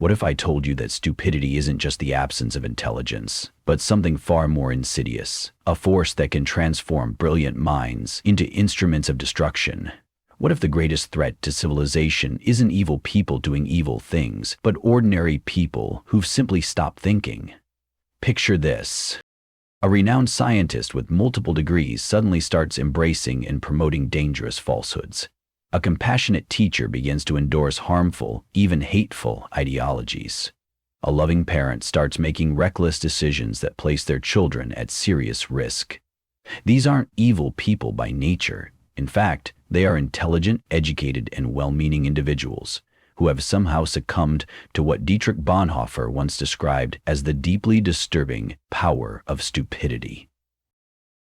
What if I told you that stupidity isn't just the absence of intelligence, but something far more insidious, a force that can transform brilliant minds into instruments of destruction? What if the greatest threat to civilization isn't evil people doing evil things, but ordinary people who've simply stopped thinking? Picture this. A renowned scientist with multiple degrees suddenly starts embracing and promoting dangerous falsehoods. A compassionate teacher begins to endorse harmful, even hateful ideologies. A loving parent starts making reckless decisions that place their children at serious risk. These aren't evil people by nature. In fact, they are intelligent, educated, and well-meaning individuals who have somehow succumbed to what Dietrich Bonhoeffer once described as the deeply disturbing power of stupidity.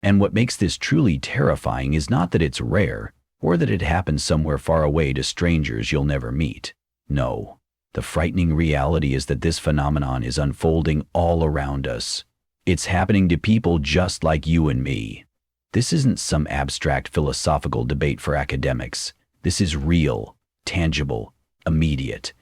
And what makes this truly terrifying is not that it's rare, or that it happens somewhere far away to strangers you'll never meet. No, the frightening reality is that this phenomenon is unfolding all around us. It's happening to people just like you and me. This isn't some abstract philosophical debate for academics. This is real, tangible, immediate.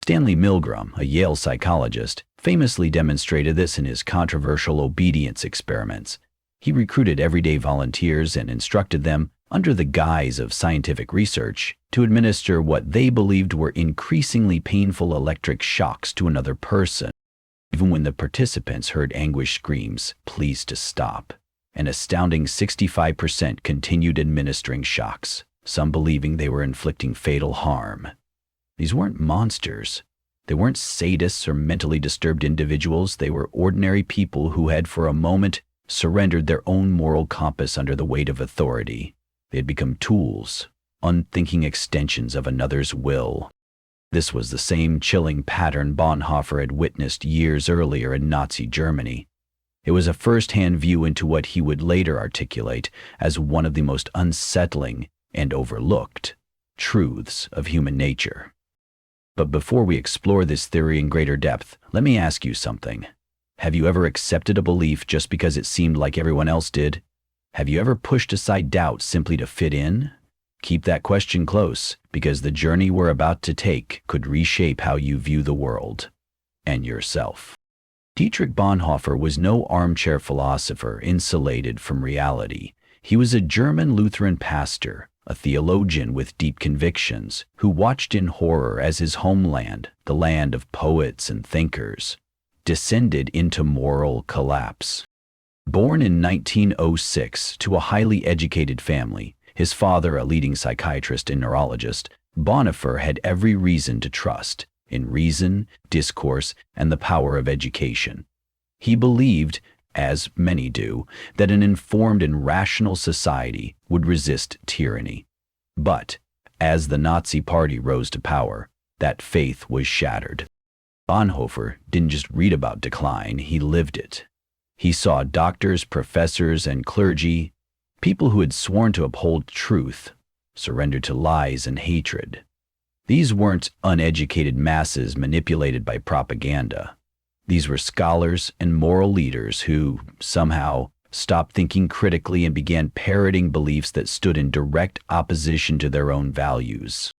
Stanley Milgram, a Yale psychologist, famously demonstrated this in his controversial obedience experiments. He recruited everyday volunteers and instructed them, under the guise of scientific research, to administer what they believed were increasingly painful electric shocks to another person. Even when the participants heard anguished screams, "Please to stop," an astounding 65% continued administering shocks, some believing they were inflicting fatal harm. These weren't monsters. They weren't sadists or mentally disturbed individuals. They were ordinary people who had for a moment surrendered their own moral compass under the weight of authority. They had become tools, unthinking extensions of another's will. This was the same chilling pattern Bonhoeffer had witnessed years earlier in Nazi Germany. It was a first-hand view into what he would later articulate as one of the most unsettling and overlooked truths of human nature. But before we explore this theory in greater depth, let me ask you something. Have you ever accepted a belief just because it seemed like everyone else did? Have you ever pushed aside doubt simply to fit in? Keep that question close, because the journey we're about to take could reshape how you view the world and yourself. Dietrich Bonhoeffer was no armchair philosopher insulated from reality. He was a German Lutheran pastor, a theologian with deep convictions, who watched in horror as his homeland, the land of poets and thinkers, descended into moral collapse. Born in 1906 to a highly educated family, his father a leading psychiatrist and neurologist, Bonhoeffer had every reason to trust in reason, discourse, and the power of education. He believed, as many do, that an informed and rational society would resist tyranny. But, as the Nazi Party rose to power, that faith was shattered. Bonhoeffer didn't just read about decline, he lived it. He saw doctors, professors, and clergy, people who had sworn to uphold truth, surrender to lies and hatred. These weren't uneducated masses manipulated by propaganda. These were scholars and moral leaders who, somehow, stopped thinking critically and began parroting beliefs that stood in direct opposition to their own values.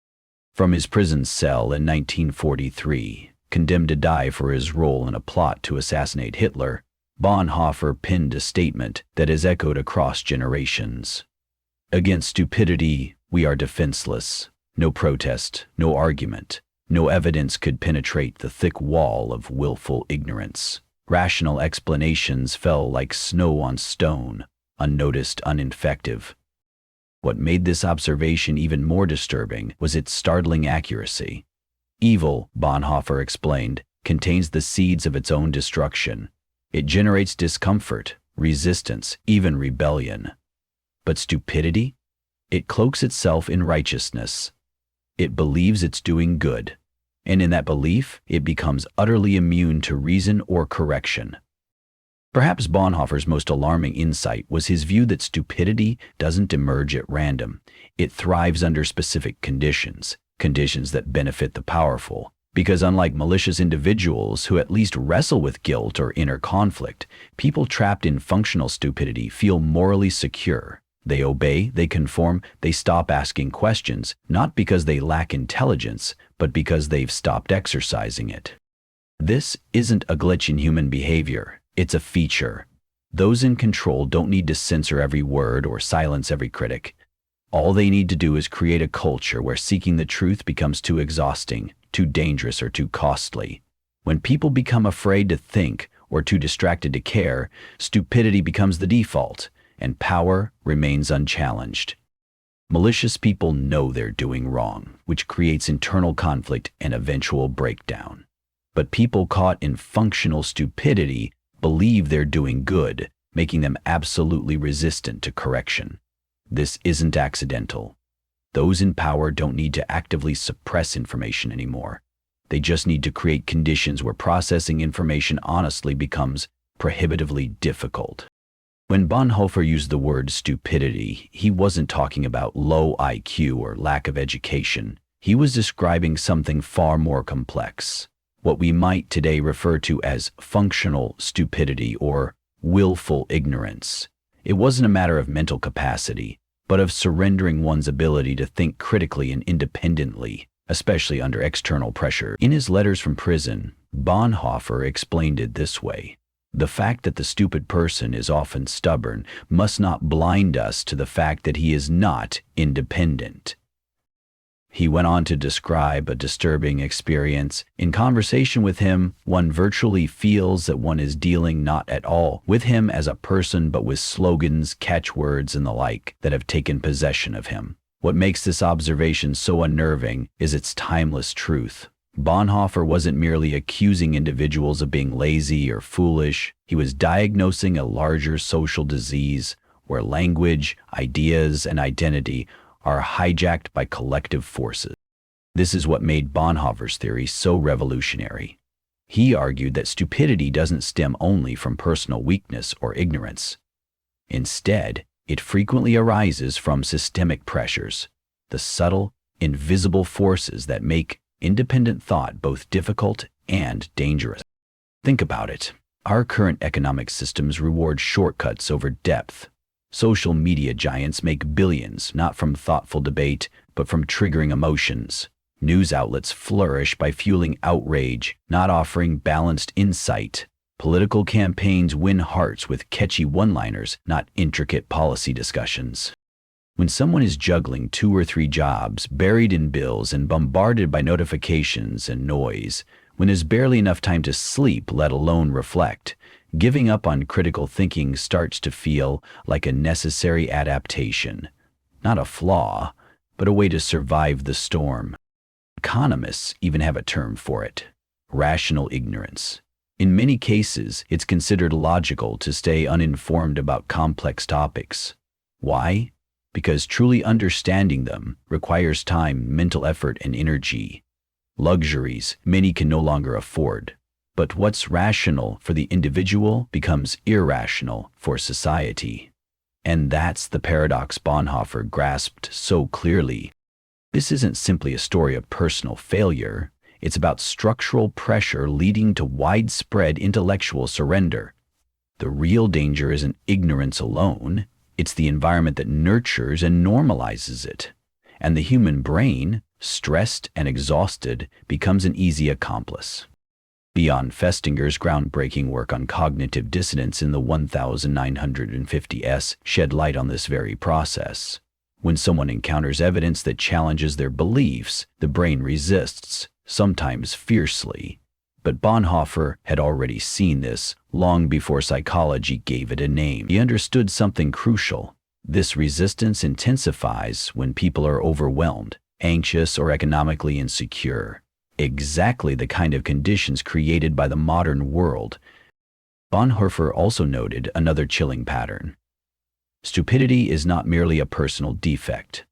From his prison cell in 1943, condemned to die for his role in a plot to assassinate Hitler, Bonhoeffer penned a statement that has echoed across generations. Against stupidity, we are defenseless. No protest, no argument, no evidence could penetrate the thick wall of willful ignorance. Rational explanations fell like snow on stone, unnoticed, uninfective. What made this observation even more disturbing was its startling accuracy. Evil, Bonhoeffer explained, contains the seeds of its own destruction. It generates discomfort, resistance, even rebellion. But stupidity? It cloaks itself in righteousness. It believes it's doing good, and in that belief, it becomes utterly immune to reason or correction. Perhaps Bonhoeffer's most alarming insight was his view that stupidity doesn't emerge at random. It thrives under specific conditions, conditions that benefit the powerful. Because unlike malicious individuals who at least wrestle with guilt or inner conflict, people trapped in functional stupidity feel morally secure. They obey, they conform, they stop asking questions, not because they lack intelligence, but because they've stopped exercising it. This isn't a glitch in human behavior, it's a feature. Those in control don't need to censor every word or silence every critic. All they need to do is create a culture where seeking the truth becomes too exhausting, too dangerous, or too costly. When people become afraid to think or too distracted to care, stupidity becomes the default, and power remains unchallenged. Malicious people know they're doing wrong, which creates internal conflict and eventual breakdown. But people caught in functional stupidity believe they're doing good, making them absolutely resistant to correction. This isn't accidental. Those in power don't need to actively suppress information anymore. They just need to create conditions where processing information honestly becomes prohibitively difficult. When Bonhoeffer used the word stupidity, he wasn't talking about low IQ or lack of education. He was describing something far more complex, what we might today refer to as functional stupidity or willful ignorance. It wasn't a matter of mental capacity, but of surrendering one's ability to think critically and independently, especially under external pressure. In his letters from prison, Bonhoeffer explained it this way: the fact that the stupid person is often stubborn must not blind us to the fact that he is not independent. He went on to describe a disturbing experience. In conversation with him, one virtually feels that one is dealing not at all with him as a person, but with slogans, catchwords, and the like that have taken possession of him. What makes this observation so unnerving is its timeless truth. Bonhoeffer wasn't merely accusing individuals of being lazy or foolish. He was diagnosing a larger social disease where language, ideas, and identity are hijacked by collective forces. This is what made Bonhoeffer's theory so revolutionary. He argued that stupidity doesn't stem only from personal weakness or ignorance. Instead, it frequently arises from systemic pressures, the subtle, invisible forces that make independent thought both difficult and dangerous. Think about it. Our current economic systems reward shortcuts over depth. Social media giants make billions not from thoughtful debate, but from triggering emotions. News outlets flourish by fueling outrage, not offering balanced insight. Political campaigns win hearts with catchy one-liners, not intricate policy discussions. When someone is juggling 2 or 3 jobs, buried in bills and bombarded by notifications and noise, when there's barely enough time to sleep, let alone reflect, giving up on critical thinking starts to feel like a necessary adaptation, not a flaw, but a way to survive the storm. Economists even have a term for it: rational ignorance. In many cases, it's considered logical to stay uninformed about complex topics. Why? Because truly understanding them requires time, mental effort, and energy. Luxuries many can no longer afford. But what's rational for the individual becomes irrational for society. And that's the paradox Bonhoeffer grasped so clearly. This isn't simply a story of personal failure. It's about structural pressure leading to widespread intellectual surrender. The real danger isn't ignorance alone. It's the environment that nurtures and normalizes it. And the human brain, stressed and exhausted, becomes an easy accomplice. Beyond Festinger's groundbreaking work on cognitive dissonance in the 1950s shed light on this very process. When someone encounters evidence that challenges their beliefs, the brain resists, sometimes fiercely. But Bonhoeffer had already seen this long before psychology gave it a name. He understood something crucial. This resistance intensifies when people are overwhelmed, anxious, or economically insecure. Exactly the kind of conditions created by the modern world. Bonhoeffer also noted another chilling pattern. Stupidity is not merely a personal defect.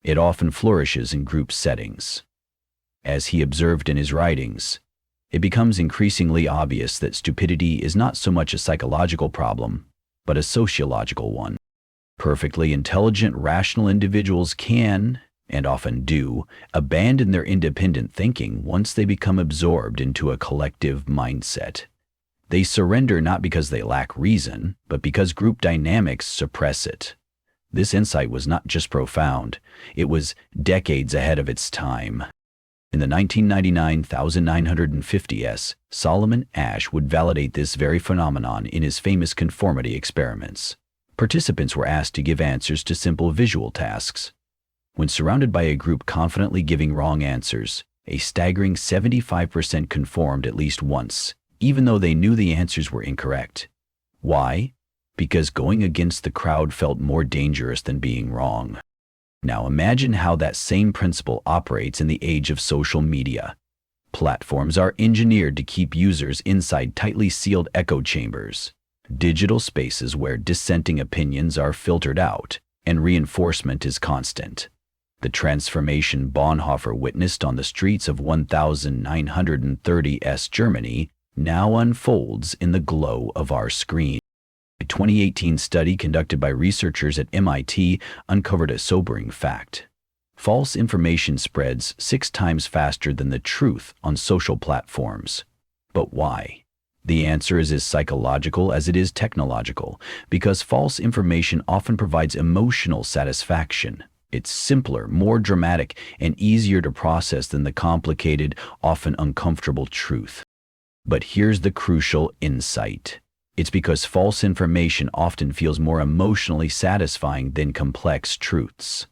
It often flourishes in group settings. As he observed in his writings, it becomes increasingly obvious that stupidity is not so much a psychological problem, but a sociological one. Perfectly intelligent, rational individuals can, and often do, abandon their independent thinking once they become absorbed into a collective mindset. They surrender not because they lack reason, but because group dynamics suppress it. This insight was not just profound, it was decades ahead of its time. In the 1999 1950s, Solomon Asch would validate this very phenomenon in his famous conformity experiments. Participants were asked to give answers to simple visual tasks. When surrounded by a group confidently giving wrong answers, a staggering 75% conformed at least once, even though they knew the answers were incorrect. Why? Because going against the crowd felt more dangerous than being wrong. Now imagine how that same principle operates in the age of social media. Platforms are engineered to keep users inside tightly sealed echo chambers, digital spaces where dissenting opinions are filtered out and reinforcement is constant. The transformation Bonhoeffer witnessed on the streets of 1930s Germany now unfolds in the glow of our screen. A 2018 study conducted by researchers at MIT uncovered a sobering fact. False information spreads 6 times faster than the truth on social platforms. But why? The answer is as psychological as it is technological, because false information often provides emotional satisfaction. It's simpler, more dramatic, and easier to process than the complicated, often uncomfortable truth. But here's the crucial insight. It's because false information often feels more emotionally satisfying than complex truths.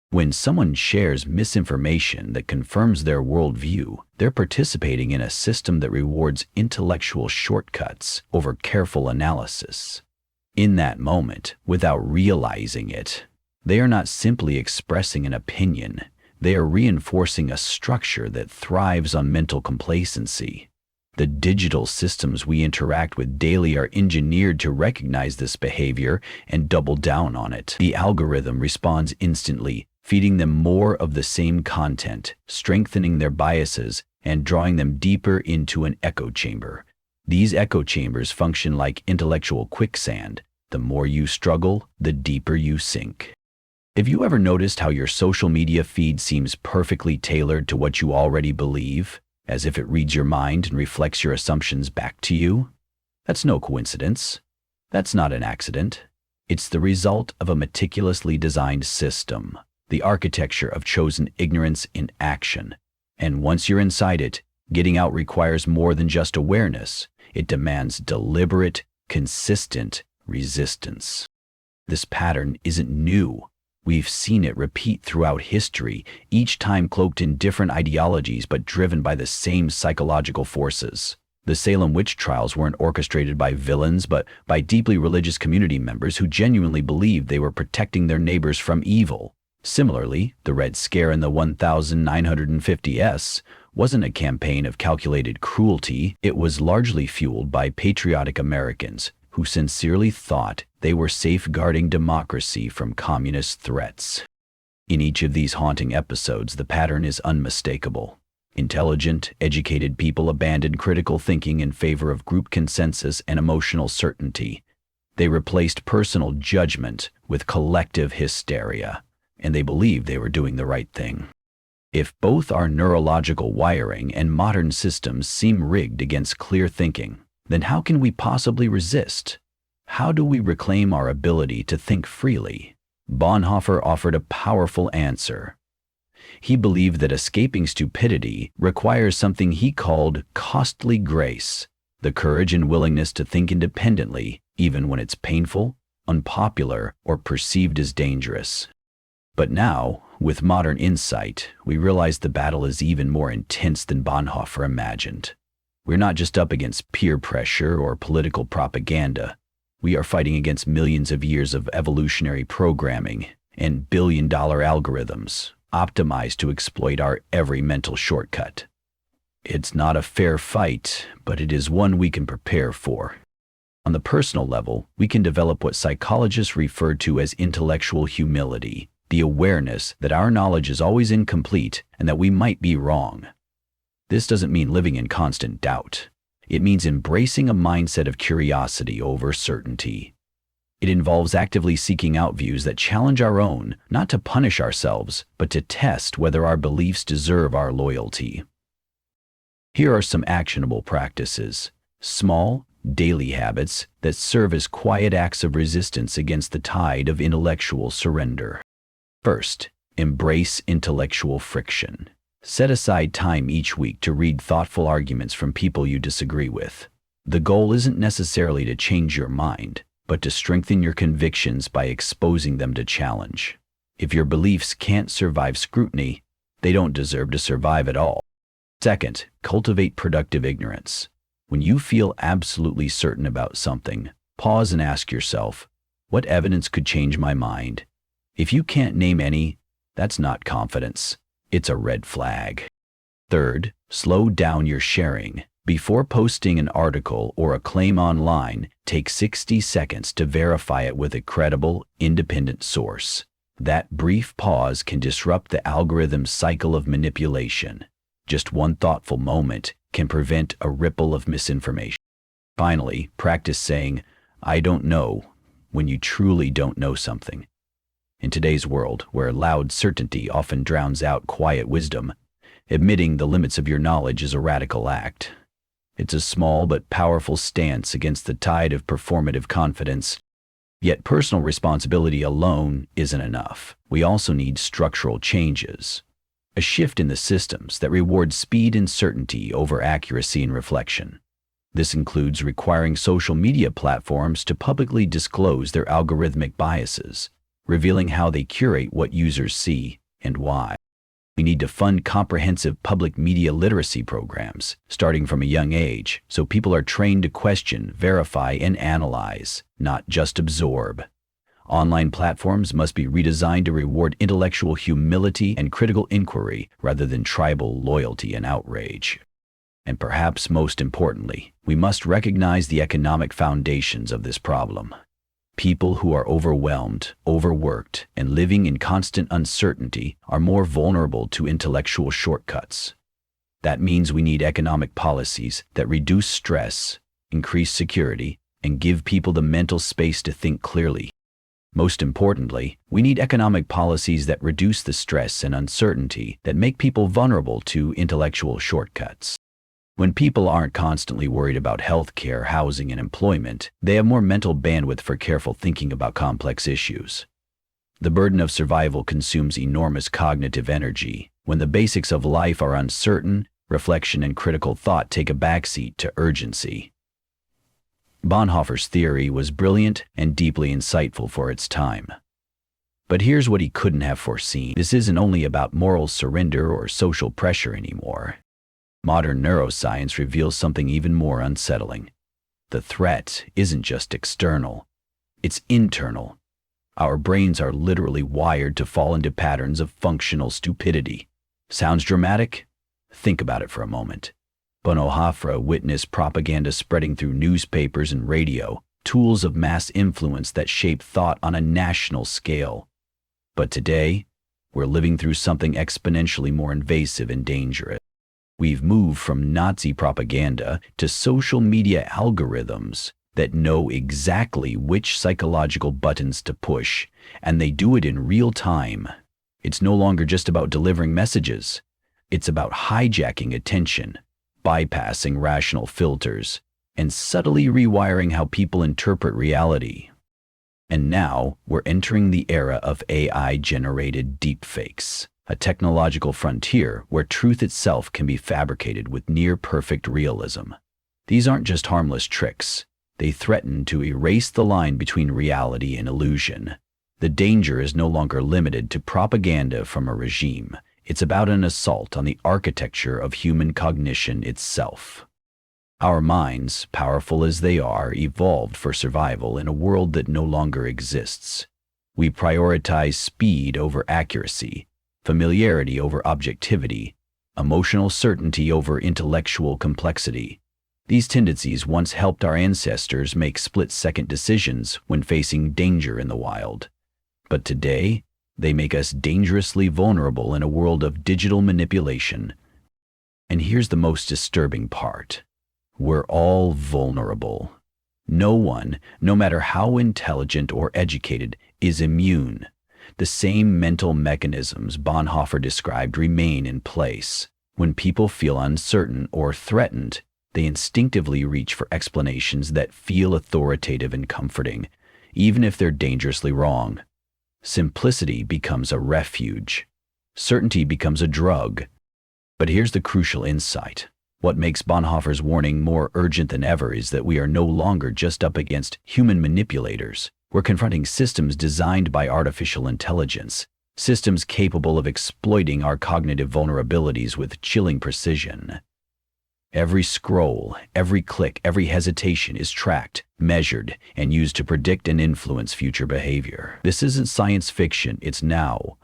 When someone shares misinformation that confirms their worldview, they're participating in a system that rewards intellectual shortcuts over careful analysis. In that moment, without realizing it, they are not simply expressing an opinion, they are reinforcing a structure that thrives on mental complacency. The digital systems we interact with daily are engineered to recognize this behavior and double down on it. The algorithm responds instantly, feeding them more of the same content, strengthening their biases, and drawing them deeper into an echo chamber. These echo chambers function like intellectual quicksand. The more you struggle, the deeper you sink. Have you ever noticed how your social media feed seems perfectly tailored to what you already believe? As if it reads your mind and reflects your assumptions back to you? That's no coincidence. That's not an accident. It's the result of a meticulously designed system, the architecture of chosen ignorance in action. And once you're inside it, getting out requires more than just awareness. It demands deliberate, consistent resistance. This pattern isn't new. We've seen it repeat throughout history, each time cloaked in different ideologies but driven by the same psychological forces. The Salem witch trials weren't orchestrated by villains but by deeply religious community members who genuinely believed they were protecting their neighbors from evil. Similarly, the Red Scare in the 1950s wasn't a campaign of calculated cruelty. It was largely fueled by patriotic Americans who sincerely thought they were safeguarding democracy from communist threats. In each of these haunting episodes, the pattern is unmistakable. Intelligent, educated people abandoned critical thinking in favor of group consensus and emotional certainty. They replaced personal judgment with collective hysteria, and they believed they were doing the right thing. If both our neurological wiring and modern systems seem rigged against clear thinking, then how can we possibly resist? How do we reclaim our ability to think freely? Bonhoeffer offered a powerful answer. He believed that escaping stupidity requires something he called costly grace, the courage and willingness to think independently, even when it's painful, unpopular, or perceived as dangerous. But now, with modern insight, we realize the battle is even more intense than Bonhoeffer imagined. We're not just up against peer pressure or political propaganda. We are fighting against millions of years of evolutionary programming and billion-dollar algorithms optimized to exploit our every mental shortcut. It's not a fair fight, but it is one we can prepare for. On the personal level, we can develop what psychologists refer to as intellectual humility, the awareness that our knowledge is always incomplete and that we might be wrong. This doesn't mean living in constant doubt. It means embracing a mindset of curiosity over certainty. It involves actively seeking out views that challenge our own, not to punish ourselves, but to test whether our beliefs deserve our loyalty. Here are some actionable practices. Small, daily habits that serve as quiet acts of resistance against the tide of intellectual surrender. First, embrace intellectual friction. Set aside time each week to read thoughtful arguments from people you disagree with. The goal isn't necessarily to change your mind, but to strengthen your convictions by exposing them to challenge. If your beliefs can't survive scrutiny, they don't deserve to survive at all. Second, cultivate productive ignorance. When you feel absolutely certain about something, pause and ask yourself, what evidence could change my mind? If you can't name any, that's not confidence. It's a red flag. Third, slow down your sharing. Before posting an article or a claim online, take 60 seconds to verify it with a credible, independent source. That brief pause can disrupt the algorithm's cycle of manipulation. Just one thoughtful moment can prevent a ripple of misinformation. Finally, practice saying, "I don't know," when you truly don't know something. In today's world, where loud certainty often drowns out quiet wisdom, admitting the limits of your knowledge is a radical act. It's a small but powerful stance against the tide of performative confidence. Yet personal responsibility alone isn't enough. We also need structural changes. A shift in the systems that reward speed and certainty over accuracy and reflection. This includes requiring social media platforms to publicly disclose their algorithmic biases, revealing how they curate what users see and why. We need to fund comprehensive public media literacy programs, starting from a young age, so people are trained to question, verify, and analyze, not just absorb. Online platforms must be redesigned to reward intellectual humility and critical inquiry rather than tribal loyalty and outrage. And perhaps most importantly, we must recognize the economic foundations of this problem. People who are overwhelmed, overworked, and living in constant uncertainty are more vulnerable to intellectual shortcuts. That means we need economic policies that reduce stress, increase security, and give people the mental space to think clearly. Most importantly, we need economic policies that reduce the stress and uncertainty that make people vulnerable to intellectual shortcuts. When people aren't constantly worried about healthcare, housing, and employment, they have more mental bandwidth for careful thinking about complex issues. The burden of survival consumes enormous cognitive energy. When the basics of life are uncertain, reflection and critical thought take a backseat to urgency. Bonhoeffer's theory was brilliant and deeply insightful for its time. But here's what he couldn't have foreseen. This isn't only about moral surrender or social pressure anymore. Modern neuroscience reveals something even more unsettling. The threat isn't just external, it's internal. Our brains are literally wired to fall into patterns of functional stupidity. Sounds dramatic? Think about it for a moment. Bonhoeffer witnessed propaganda spreading through newspapers and radio, tools of mass influence that shape thought on a national scale. But today, we're living through something exponentially more invasive and dangerous. We've moved from Nazi propaganda to social media algorithms that know exactly which psychological buttons to push, and they do it in real time. It's no longer just about delivering messages. It's about hijacking attention, bypassing rational filters, and subtly rewiring how people interpret reality. And now, we're entering the era of AI-generated deepfakes, a technological frontier where truth itself can be fabricated with near-perfect realism. These aren't just harmless tricks. They threaten to erase the line between reality and illusion. The danger is no longer limited to propaganda from a regime. It's about an assault on the architecture of human cognition itself. Our minds, powerful as they are, evolved for survival in a world that no longer exists. We prioritize speed over accuracy, familiarity over objectivity, emotional certainty over intellectual complexity. These tendencies once helped our ancestors make split-second decisions when facing danger in the wild. But today, they make us dangerously vulnerable in a world of digital manipulation. And here's the most disturbing part. We're all vulnerable. No one, no matter how intelligent or educated, is immune. The same mental mechanisms Bonhoeffer described remain in place. When people feel uncertain or threatened, They instinctively reach for explanations that feel authoritative and comforting, even if they're dangerously wrong. Simplicity becomes a refuge. Certainty becomes a drug. But here's the crucial insight. What makes Bonhoeffer's warning more urgent than ever is that we are no longer just up against human manipulators. We're confronting systems designed by artificial intelligence, systems capable of exploiting our cognitive vulnerabilities with chilling precision. Every scroll, every click, every hesitation is tracked, measured, and used to predict and influence future behavior. This isn't science fiction, it's now.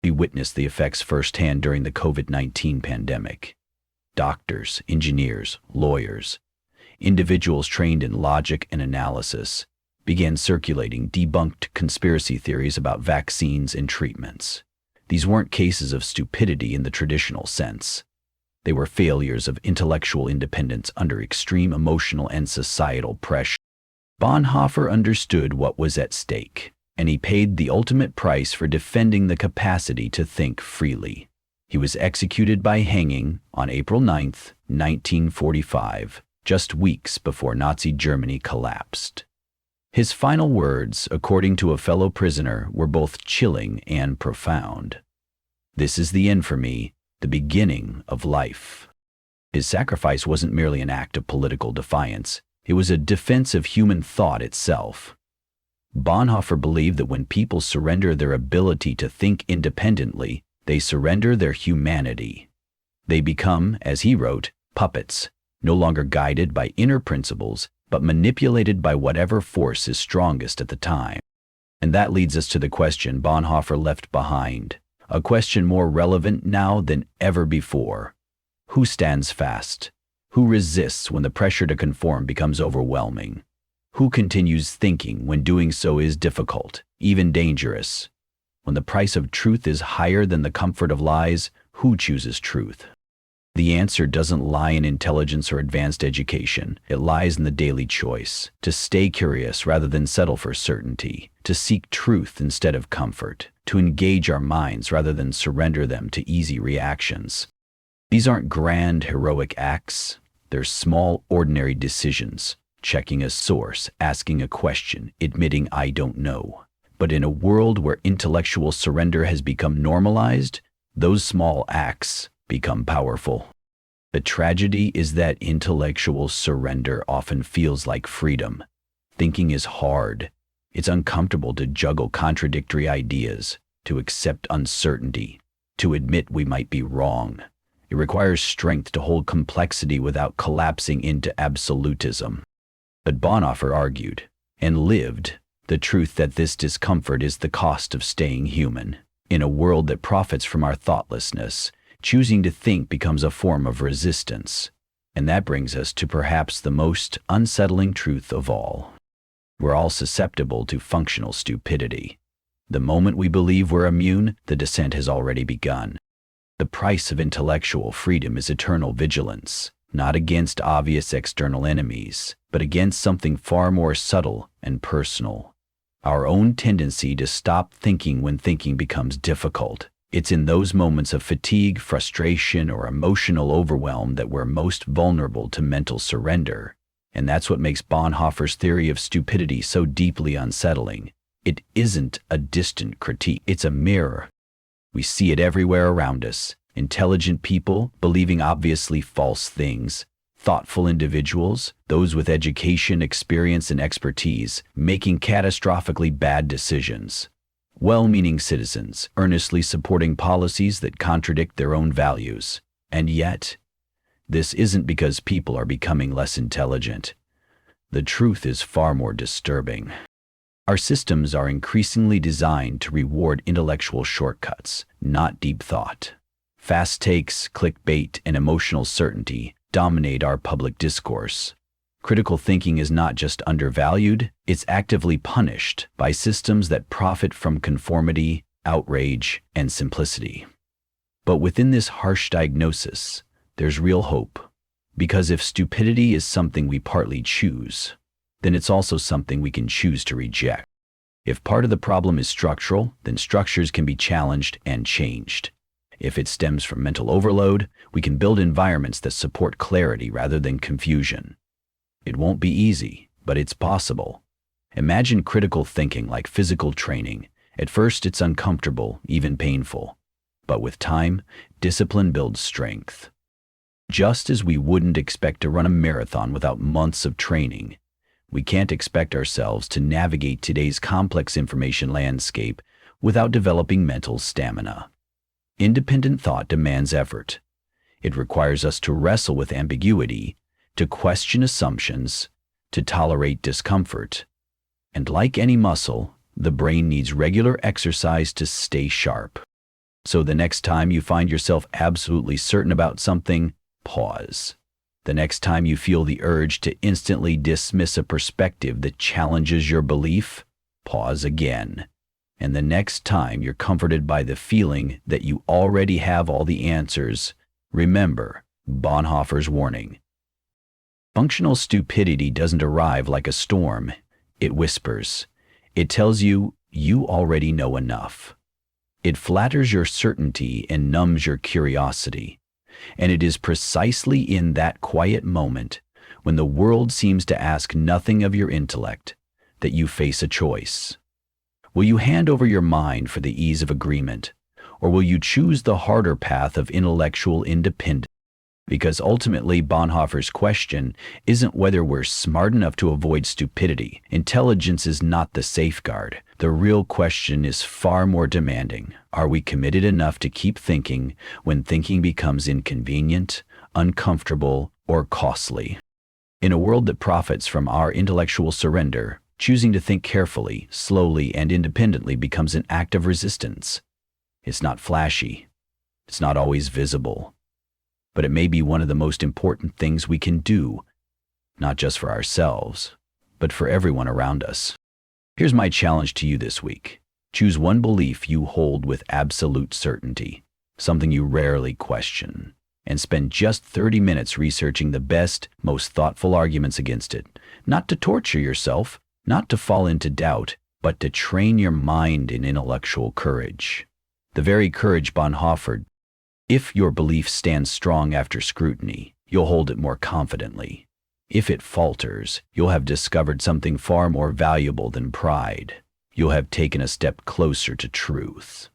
We witnessed the effects firsthand during the COVID-19 pandemic. Doctors, engineers, lawyers, individuals trained in logic and analysis began circulating debunked conspiracy theories about vaccines and treatments. These weren't cases of stupidity in the traditional sense. They were failures of intellectual independence under extreme emotional and societal pressure. Bonhoeffer understood what was at stake, and he paid the ultimate price for defending the capacity to think freely. He was executed by hanging on April 9, 1945, just weeks before Nazi Germany collapsed. His final words, according to a fellow prisoner, were both chilling and profound. "This is the end for me, the beginning of life." His sacrifice wasn't merely an act of political defiance, it was a defense of human thought itself. Bonhoeffer believed that when people surrender their ability to think independently, they surrender their humanity. They become, as he wrote, puppets, no longer guided by inner principles, but manipulated by whatever force is strongest at the time. And that leads us to the question Bonhoeffer left behind, a question more relevant now than ever before. Who stands fast? Who resists when the pressure to conform becomes overwhelming? Who continues thinking when doing so is difficult, even dangerous? When the price of truth is higher than the comfort of lies, who chooses truth? The answer doesn't lie in intelligence or advanced education. It lies in the daily choice, to stay curious rather than settle for certainty, to seek truth instead of comfort, to engage our minds rather than surrender them to easy reactions. These aren't grand, heroic acts. They're small, ordinary decisions, checking a source, asking a question, admitting I don't know. But in a world where intellectual surrender has become normalized, those small acts become powerful. The tragedy is that intellectual surrender often feels like freedom. Thinking is hard. It's uncomfortable to juggle contradictory ideas, to accept uncertainty, to admit we might be wrong. It requires strength to hold complexity without collapsing into absolutism. But Bonhoeffer argued, and lived, the truth that this discomfort is the cost of staying human. In a world that profits from our thoughtlessness, choosing to think becomes a form of resistance. And that brings us to perhaps the most unsettling truth of all. We're all susceptible to functional stupidity. The moment we believe we're immune, the descent has already begun. The price of intellectual freedom is eternal vigilance, not against obvious external enemies, but against something far more subtle and personal. Our own tendency to stop thinking when thinking becomes difficult. It's in those moments of fatigue, frustration, or emotional overwhelm that we're most vulnerable to mental surrender. And that's what makes Bonhoeffer's theory of stupidity so deeply unsettling. It isn't a distant critique, it's a mirror. We see it everywhere around us. Intelligent people believing obviously false things. Thoughtful individuals, those with education, experience, and expertise, making catastrophically bad decisions. Well-meaning citizens, earnestly supporting policies that contradict their own values. And yet, this isn't because people are becoming less intelligent. The truth is far more disturbing. Our systems are increasingly designed to reward intellectual shortcuts, not deep thought. Fast takes, clickbait, and emotional certainty dominate our public discourse. Critical thinking is not just undervalued, it's actively punished by systems that profit from conformity, outrage, and simplicity. But within this harsh diagnosis, there's real hope. Because if stupidity is something we partly choose, then it's also something we can choose to reject. If part of the problem is structural, then structures can be challenged and changed. If it stems from mental overload, we can build environments that support clarity rather than confusion. It won't be easy, but it's possible. Imagine critical thinking like physical training. At first, it's uncomfortable, even painful. But with time, discipline builds strength. Just as we wouldn't expect to run a marathon without months of training, we can't expect ourselves to navigate today's complex information landscape without developing mental stamina. Independent thought demands effort. It requires us to wrestle with ambiguity, to question assumptions, to tolerate discomfort. And like any muscle, the brain needs regular exercise to stay sharp. So the next time you find yourself absolutely certain about something, pause. The next time you feel the urge to instantly dismiss a perspective that challenges your belief, pause again. And the next time you're comforted by the feeling that you already have all the answers, remember Bonhoeffer's warning. Functional stupidity doesn't arrive like a storm. It whispers. It tells you you already know enough. It flatters your certainty and numbs your curiosity. And it is precisely in that quiet moment, when the world seems to ask nothing of your intellect, that you face a choice. Will you hand over your mind for the ease of agreement, or will you choose the harder path of intellectual independence? Because ultimately, Bonhoeffer's question isn't whether we're smart enough to avoid stupidity. Intelligence is not the safeguard. The real question is far more demanding. Are we committed enough to keep thinking when thinking becomes inconvenient, uncomfortable, or costly? In a world that profits from our intellectual surrender, choosing to think carefully, slowly, and independently becomes an act of resistance. It's not flashy. It's not always visible. But it may be one of the most important things we can do, not just for ourselves, but for everyone around us. Here's my challenge to you this week. Choose one belief you hold with absolute certainty, something you rarely question, and spend just 30 minutes researching the best, most thoughtful arguments against it, not to torture yourself, not to fall into doubt, but to train your mind in intellectual courage. The very courage Bonhoeffer. If your belief stands strong after scrutiny, you'll hold it more confidently. If it falters, you'll have discovered something far more valuable than pride. You'll have taken a step closer to truth.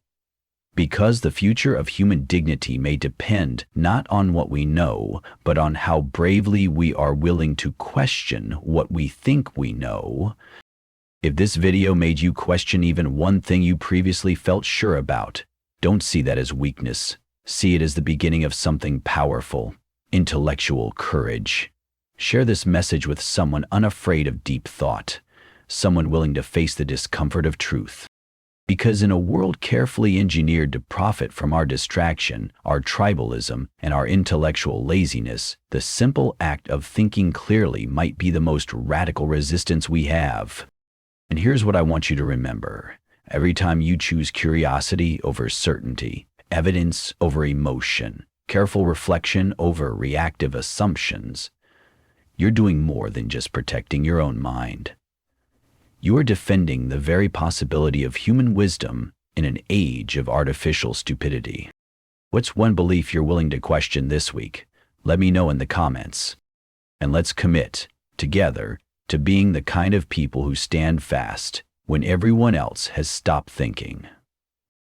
Because the future of human dignity may depend not on what we know, but on how bravely we are willing to question what we think we know. If this video made you question even one thing you previously felt sure about, don't see that as weakness. See it as the beginning of something powerful, intellectual courage. Share this message with someone unafraid of deep thought, someone willing to face the discomfort of truth. Because in a world carefully engineered to profit from our distraction, our tribalism, and our intellectual laziness, the simple act of thinking clearly might be the most radical resistance we have. And here's what I want you to remember. Every time you choose curiosity over certainty, evidence over emotion, careful reflection over reactive assumptions, you're doing more than just protecting your own mind. You are defending the very possibility of human wisdom in an age of artificial stupidity. What's one belief you're willing to question this week? Let me know in the comments. And let's commit, together, to being the kind of people who stand fast when everyone else has stopped thinking.